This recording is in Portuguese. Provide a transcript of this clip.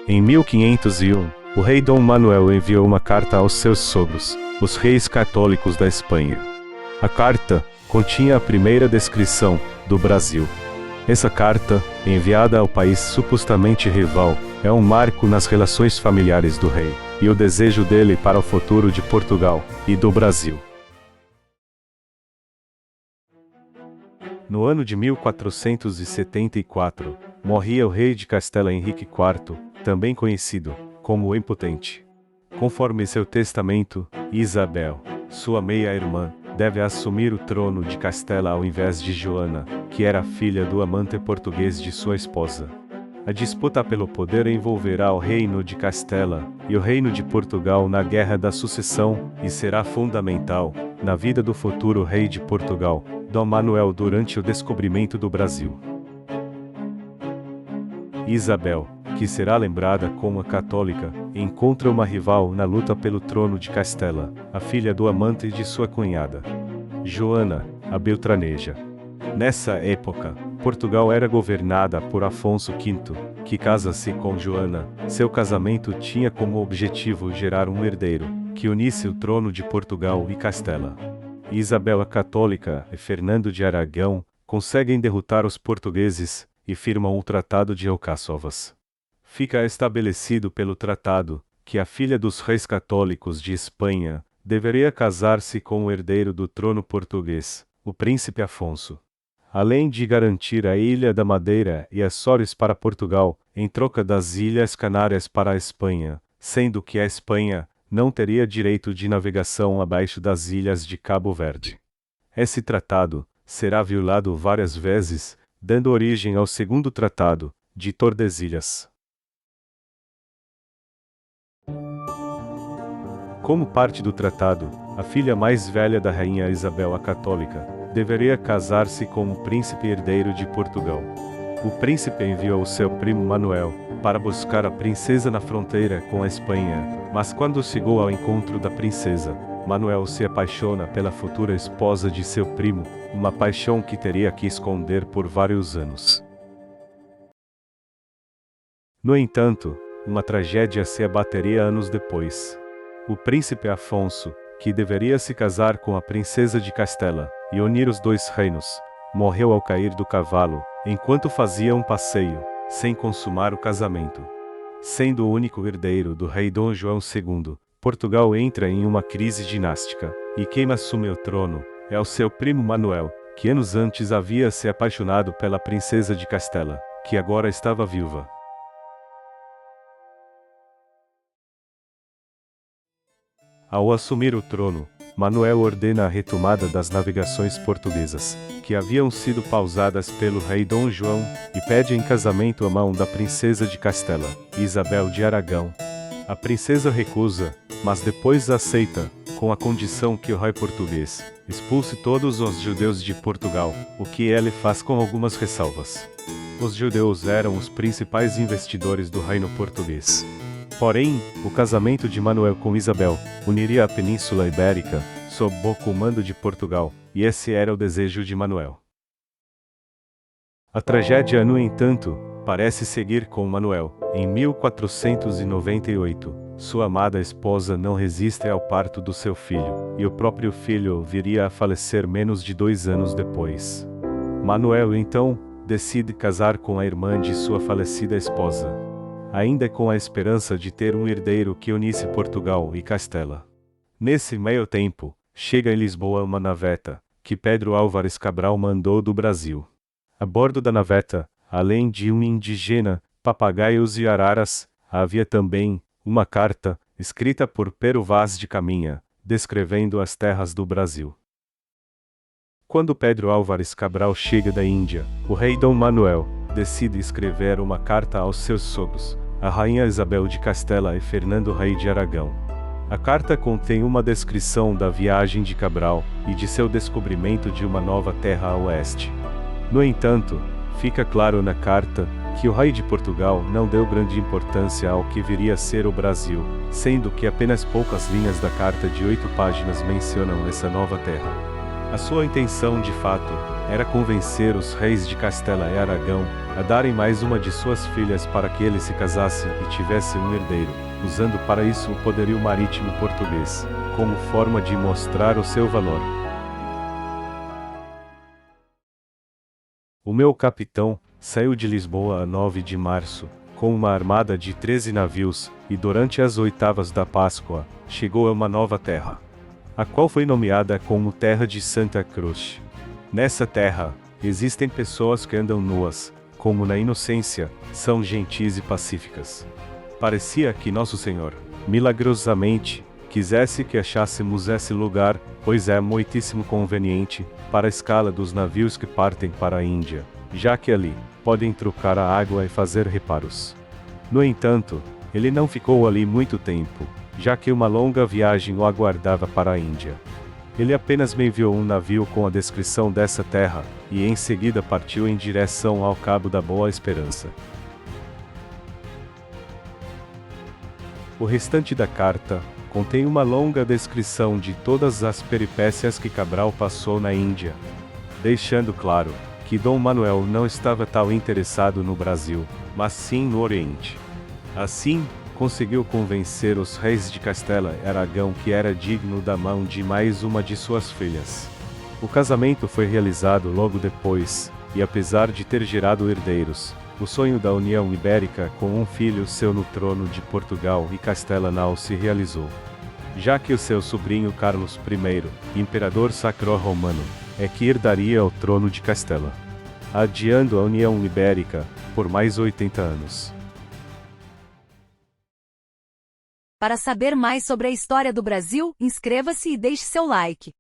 Em 1501, o rei Dom Manuel enviou uma carta aos seus sogros, os reis católicos da Espanha. A carta continha a primeira descrição do Brasil. Essa carta, enviada ao país supostamente rival, é um marco nas relações familiares do rei, e o desejo dele para o futuro de Portugal e do Brasil. No ano de 1474, morria o rei de Castela Henrique IV, também conhecido como o Impotente. Conforme seu testamento, Isabel, sua meia-irmã, deve assumir o trono de Castela ao invés de Joana, que era filha do amante português de sua esposa. A disputa pelo poder envolverá o reino de Castela e o reino de Portugal na Guerra da Sucessão e será fundamental na vida do futuro rei de Portugal, Dom Manuel, durante o descobrimento do Brasil. Isabel, que será lembrada como a católica, encontra uma rival na luta pelo trono de Castela, a filha do amante de sua cunhada, Joana, a Beltraneja. Nessa época, Portugal era governada por Afonso V, que casa-se com Joana. Seu casamento tinha como objetivo gerar um herdeiro, que unisse o trono de Portugal e Castela. Isabel a Católica e Fernando de Aragão conseguem derrotar os portugueses e firmam o Tratado de Alcaçovas. Fica estabelecido pelo tratado que a filha dos reis católicos de Espanha deveria casar-se com o herdeiro do trono português, o príncipe Afonso. Além de garantir a Ilha da Madeira e Açores para Portugal, em troca das Ilhas Canárias para a Espanha, sendo que a Espanha não teria direito de navegação abaixo das ilhas de Cabo Verde. Esse tratado será violado várias vezes, dando origem ao Segundo Tratado de Tordesilhas. Como parte do tratado, a filha mais velha da rainha Isabel a Católica deveria casar-se com o príncipe herdeiro de Portugal. O príncipe enviou seu primo Manuel para buscar a princesa na fronteira com a Espanha, mas quando chegou ao encontro da princesa, Manuel se apaixona pela futura esposa de seu primo, uma paixão que teria que esconder por vários anos. No entanto, uma tragédia se abateria anos depois. O príncipe Afonso, que deveria se casar com a princesa de Castela e unir os dois reinos, morreu ao cair do cavalo, enquanto fazia um passeio, sem consumar o casamento. Sendo o único herdeiro do rei Dom João II, Portugal entra em uma crise dinástica, e quem assume o trono é o seu primo Manuel, que anos antes havia se apaixonado pela princesa de Castela, que agora estava viúva. Ao assumir o trono, Manuel ordena a retomada das navegações portuguesas, que haviam sido pausadas pelo rei Dom João, e pede em casamento a mão da princesa de Castela, Isabel de Aragão. A princesa recusa, mas depois aceita, com a condição que o rei português expulse todos os judeus de Portugal, o que ele faz com algumas ressalvas. Os judeus eram os principais investidores do reino português. Porém, o casamento de Manuel com Isabel uniria a Península Ibérica, sob o comando de Portugal, e esse era o desejo de Manuel. A tragédia, no entanto, parece seguir com Manuel. Em 1498, sua amada esposa não resiste ao parto do seu filho, e o próprio filho viria a falecer menos de 2 anos depois. Manuel, então, decide casar com a irmã de sua falecida esposa, ainda com a esperança de ter um herdeiro que unisse Portugal e Castela. Nesse meio tempo, chega em Lisboa uma naveta, que Pedro Álvares Cabral mandou do Brasil. A bordo da naveta, além de um indígena, papagaios e araras, havia também uma carta, escrita por Pero Vaz de Caminha, descrevendo as terras do Brasil. Quando Pedro Álvares Cabral chega da Índia, o rei Dom Manuel decide escrever uma carta aos seus sogros, a rainha Isabel de Castela e Fernando Rei de Aragão. A carta contém uma descrição da viagem de Cabral e de seu descobrimento de uma nova terra a oeste. No entanto, fica claro na carta que o rei de Portugal não deu grande importância ao que viria a ser o Brasil, sendo que apenas poucas linhas da carta de 8 páginas mencionam essa nova terra. A sua intenção, de fato, era convencer os reis de Castela e Aragão a darem mais uma de suas filhas para que ele se casasse e tivesse um herdeiro, usando para isso o poderio marítimo português, como forma de mostrar o seu valor. O meu capitão saiu de Lisboa a 9 de março, com uma armada de 13 navios, e durante as oitavas da Páscoa, chegou a uma nova terra, a qual foi nomeada como Terra de Santa Cruz. Nessa terra, existem pessoas que andam nuas, como na inocência, são gentis e pacíficas. Parecia que Nosso Senhor, milagrosamente, quisesse que achássemos esse lugar, pois é muitíssimo conveniente para a escala dos navios que partem para a Índia, já que ali podem trocar a água e fazer reparos. No entanto, ele não ficou ali muito tempo, já que uma longa viagem o aguardava para a Índia. Ele apenas me enviou um navio com a descrição dessa terra, e em seguida partiu em direção ao Cabo da Boa Esperança. O restante da carta contém uma longa descrição de todas as peripécias que Cabral passou na Índia, deixando claro que Dom Manuel não estava tão interessado no Brasil, mas sim no Oriente. Assim, conseguiu convencer os reis de Castela e Aragão que era digno da mão de mais uma de suas filhas. O casamento foi realizado logo depois, e apesar de ter gerado herdeiros, o sonho da União Ibérica com um filho seu no trono de Portugal e Castela não se realizou, já que o seu sobrinho Carlos I, imperador sacro-romano, é que herdaria o trono de Castela, adiando a União Ibérica por mais 80 anos. Para saber mais sobre a história do Brasil, inscreva-se e deixe seu like.